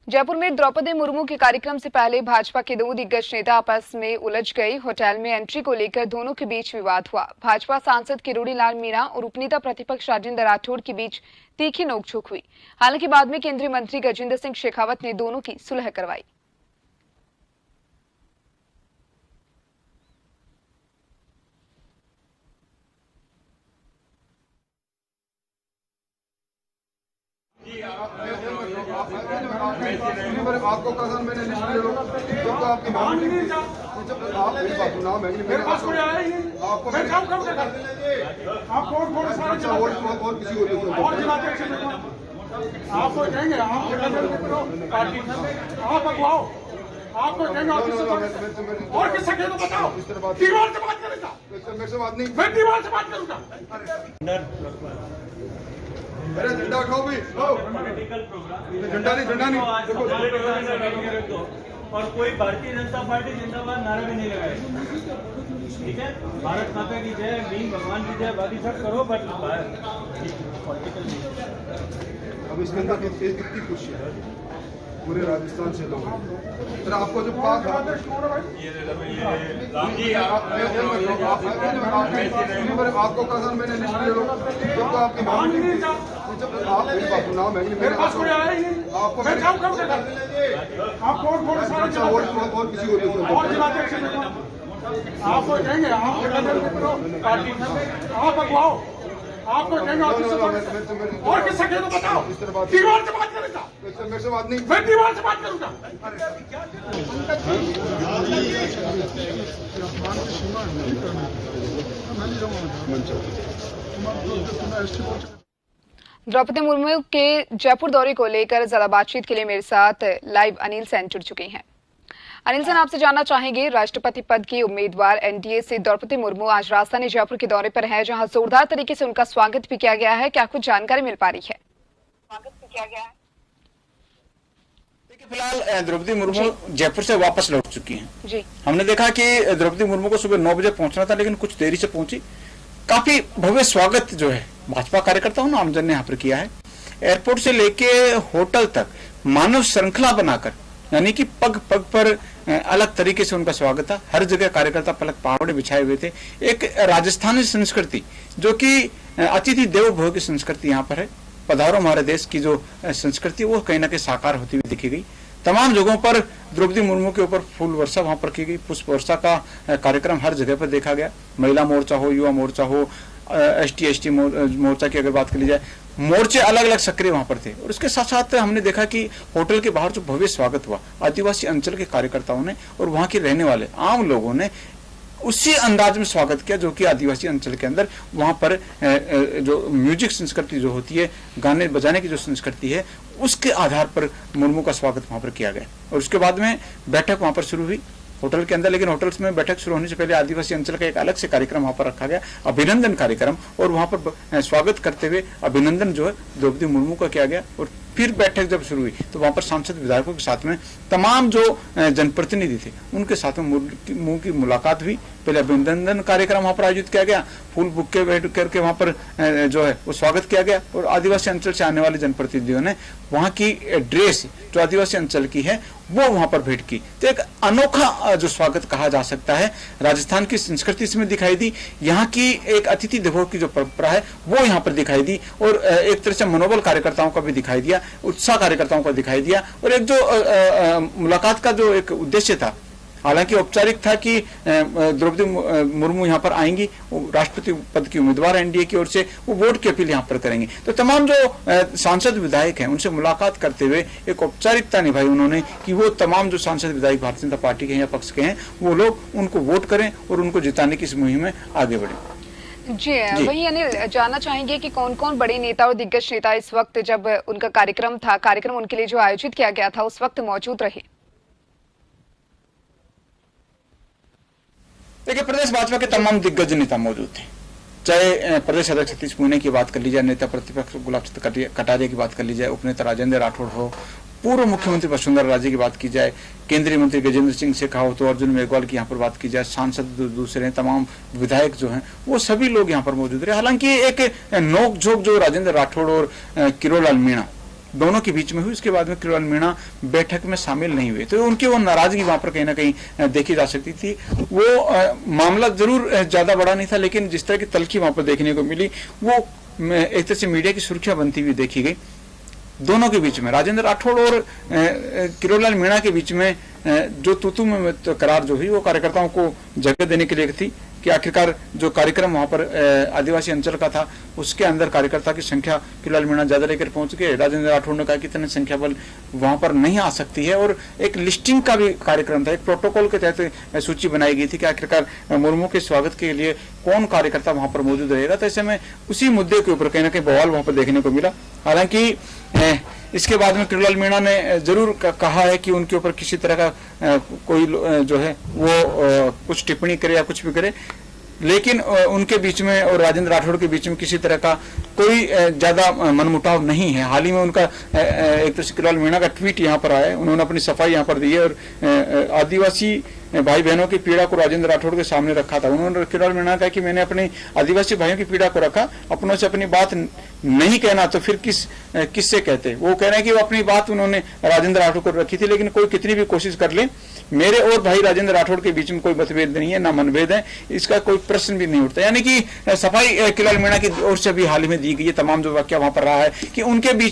जयपुर में द्रौपदी मुर्मू के कार्यक्रम से पहले भाजपा के दो दिग्गज नेता आपस में उलझ गए। होटल में एंट्री को लेकर दोनों के बीच विवाद हुआ। भाजपा सांसद किरोड़ीलाल मीणा और उपनेता प्रतिपक्ष राजेंद्र राठौड़ के बीच तीखी नोकझोंक हुई। हालांकि बाद में केंद्रीय मंत्री गजेंद्र सिंह शेखावत ने दोनों की सुलह करवाई। आपको कहा मैंने लिस्ट ले लो तो आपकी बात नहीं आप मेरी बात सुनाओ। मैंने मेरे पास कोई आया ही नहीं। आपको मैं काम कब तक आप कौन सारे और किसी और जिलाते आपको कहेंगे आप पार्टी आप अगवाओ आपको कहेंगे और किससे कहें तो बताओ। दीवार से बात करेगा मेरे से बात नहीं। मैं दीवार से बात करूंगा। अरे झंडा उठाओ भी झंडा नहीं देखो और कोई भारतीय जनता पार्टी जिंदाबाद नारा भी नहीं लगाए। ठीक है, भारत माता की जय, भीम भगवान की जय, बाकी सब करो बट अब इसके अंदर कितनी खुशी है पूरे राजस्थान से लोग। सर आपको जो पास आपको कहा मैंने लिस्ट ले लो तो आपकी बात नहीं। आप मेरी बात सुनाओ। मैंने मेरे पास कोई आया ही नहीं। आपको मैं काम कब तक आप कौन सारे और किसी और जिलाते आपको कहेंगे आप पार्टी आप अगवाओ आपको कहेंगे और किससे कहें तो बताओ। दीवार से बात करेगा मेरे से बात नहीं। मैं दीवार से बात करूंगा। द्रौपदी मुर्मू के जयपुर दौरे को लेकर ज्यादा बातचीत के लिए मेरे साथ लाइव अनिल सेन जुड़ चुके हैं। अनिल सेन, आपसे जानना चाहेंगे, राष्ट्रपति पद की उम्मीदवार एनडीए से द्रौपदी मुर्मू आज राजधानी जयपुर के दौरे पर है, जहां जोरदार तरीके से उनका स्वागत भी किया गया है। क्या कुछ जानकारी मिल पा रही है? स्वागत भी किया गया है। देखिए, फिलहाल द्रौपदी मुर्मू जयपुर से वापस लौट चुकी हैं। जी, हमने देखा कि द्रौपदी मुर्मू को सुबह 9 बजे पहुंचना था, लेकिन कुछ देरी से पहुंची। काफी भव्य स्वागत जो है भाजपा कार्यकर्ताओं ने, आमजन ने यहाँ पर किया है। एयरपोर्ट से लेके होटल तक मानव श्रृंखला बनाकर, यानी कि पग पग पर अलग तरीके से उनका स्वागत था। हर जगह कार्यकर्ता पलक पहाड़े बिछाए हुए थे। एक राजस्थानी संस्कृति जो कि अतिथि देवो भव की संस्कृति यहाँ पर है। पधारो हमारे देश की जो संस्कृति वो कहीं ना कहीं साकार होती हुई दिखी गई। तमाम जगहों पर द्रौपदी मुर्मू के ऊपर फूल वर्षा वहां पर की गई। पुष्प वर्षा का कार्यक्रम हर जगह पर देखा गया। महिला मोर्चा हो, युवा मोर्चा हो, ST मोर्चा की अगर बात कर ली जाए, मोर्चे अलग अलग सक्रिय वहां पर थे। और उसके साथ साथ हमने देखा कि होटल के बाहर जो भव्य स्वागत हुआ, आदिवासी अंचल के कार्यकर्ताओं ने और वहां के रहने वाले आम लोगों ने उसी अंदाज में स्वागत किया जो कि आदिवासी अंचल के अंदर वहां पर जो म्यूजिक संस्कृति जो होती है, गाने बजाने की जो संस्कृति है, उसके आधार पर मुर्मू का स्वागत वहां पर किया गया। और उसके बाद में बैठक वहां पर शुरू हुई होटल के अंदर। लेकिन होटल्स में बैठक शुरू होने से पहले आदिवासी अंचल का एक अलग से कार्यक्रम वहां पर रखा गया, अभिनंदन कार्यक्रम। और वहां पर स्वागत करते हुए अभिनंदन जो है द्रौपदी मुर्मू का किया गया। और फिर बैठक जब शुरू हुई तो वहां पर सांसद विधायकों के साथ में तमाम जो जनप्रतिनिधि थे उनके साथ में मुर्मू की मुलाकात हुई। पहले अभिनंदन कार्यक्रम वहां पर आयोजित किया गया, फूल बुक्के बैठ करके वहां पर जो है वो स्वागत किया गया। और आदिवासी अंचल से आने वाले जनप्रतिनिधियों ने वहां की ड्रेस जो आदिवासी अंचल की है वो वहां पर भेंट की। तो एक अनोखा जो स्वागत कहा जा सकता है, राजस्थान की संस्कृति इसमें दिखाई दी। यहाँ की एक अतिथि देवो की जो परंपरा है वो यहाँ पर दिखाई दी। और एक तरह से मनोबल कार्यकर्ताओं का भी दिखाई दिया, उत्साह कार्यकर्ताओं का दिखाई दिया। और एक जो मुलाकात का जो एक उद्देश्य था, हालांकि औपचारिक था कि द्रौपदी मुर्मू यहाँ पर आएंगी, राष्ट्रपति पद की उम्मीदवार एनडीए की ओर से, वो वोट की अपील यहाँ पर करेंगे। तो तमाम जो सांसद विधायक हैं उनसे मुलाकात करते हुए एक औपचारिकता निभाई उन्होंने कि वो तमाम जो सांसद विधायक भारतीय जनता पार्टी के हैं या पक्ष के हैं वो लोग उनको वोट करें और उनको जिताने की इस मुहिम में आगे बढ़े। जी, वही अनिल, जानना चाहेंगे कि कौन कौन बड़े नेता और दिग्गज नेता इस वक्त जब उनका कार्यक्रम उनके लिए जो आयोजित किया गया था उस वक्त मौजूद रहे? देखिए, प्रदेश भाजपा के तमाम दिग्गज नेता मौजूद थे। चाहे प्रदेश अध्यक्ष सतीश पूनिया की बात कर ली जाए, नेता प्रतिपक्ष गुलाब चंद कटारिया की बात कर ली जाए, उपनेता राजेंद्र राठौड़ हो, पूर्व मुख्यमंत्री वसुंधरा राजे की बात की जाए, केंद्रीय मंत्री गजेंद्र सिंह शेखावत, अर्जुन मेघवाल की यहाँ पर बात की जाए, सांसद दूसरे तमाम विधायक जो हैं वो सभी लोग यहाँ पर मौजूद रहे। हालांकि एक नोक झोंक जो राजेंद्र राठौड़ और किरोड़ीलाल मीणा दोनों के बीच में हुई। उसके बाद में किरोड़लाल मीणा बैठक में शामिल नहीं हुए, तो उनकी वो नाराजगी वहां पर कहीं ना कहीं देखी जा सकती थी। वो मामला जरूर ज्यादा बड़ा नहीं था, लेकिन जिस तरह की तलखी वहां पर देखने को मिली वो एक तरह से मीडिया की सुर्खियां बनती हुई देखी गई। दोनों के बीच में, राजेंद्र राठौड़ और किरोड़लाल मीणा के बीच में जो तू में करार जो हुई वो कार्यकर्ताओं को जगह देने के लिए थी कि आखिरकार जो कार्यक्रम वहां पर आदिवासी अंचल का था उसके अंदर कार्यकर्ता की संख्या किरोड़लाल मीणा ज्यादा लेकर पहुंच गए। राजेंद्र राठौड़ ने कहा कि इतने संख्या बल वहां पर नहीं आ सकती है, और एक लिस्टिंग का भी कार्यक्रम था, एक प्रोटोकॉल के तहत सूची बनाई गई थी कि आखिरकार मुर्मू के स्वागत के लिए कौन कार्यकर्ता वहां पर मौजूद रहेगा। तो ऐसे में उसी मुद्दे के ऊपर कहीं ना कहीं बवाल वहां पर देखने को मिला। हालांकि इसके बाद में किरोड़लाल मीणा ने जरूर कहा है कि उनके ऊपर किसी तरह का कोई जो है वो कुछ टिप्पणी करे या कुछ भी करे, लेकिन उनके बीच में और राजेंद्र राठौड़ के बीच में किसी तरह का कोई ज्यादा मनमुटाव नहीं है। हाल ही में उनका एक तो किरोड़लाल मीणा का ट्वीट यहाँ पर आया है, उन्होंने अपनी सफाई यहाँ पर दी है और आदिवासी भाई बहनों की पीड़ा को राजेंद्र राठौड़ के सामने रखा था। उन्होंने किरोड़लाल मीणा कहा कि मैंने अपने आदिवासी भाइयों की पीड़ा को रखा, अपनों से अपनी बात नहीं कहना तो फिर किससे कहते। वो कह रहे हैं कि वो अपनी बात उन्होंने राजेंद्र राठौड़ को रखी थी, लेकिन कोई कितनी भी कोशिश कर ले, मेरे और भाई राजेंद्र राठौड़ के बीच में कोई मतभेद नहीं है, ना मनभेद है, इसका कोई प्रश्न भी नहीं उठता। यानी कि सफाई किरोड़लाल मीणा की ओर से भी हाल ही में दी गई है, तमाम जो वाक्य वहां पर रहा है कि उनके बीच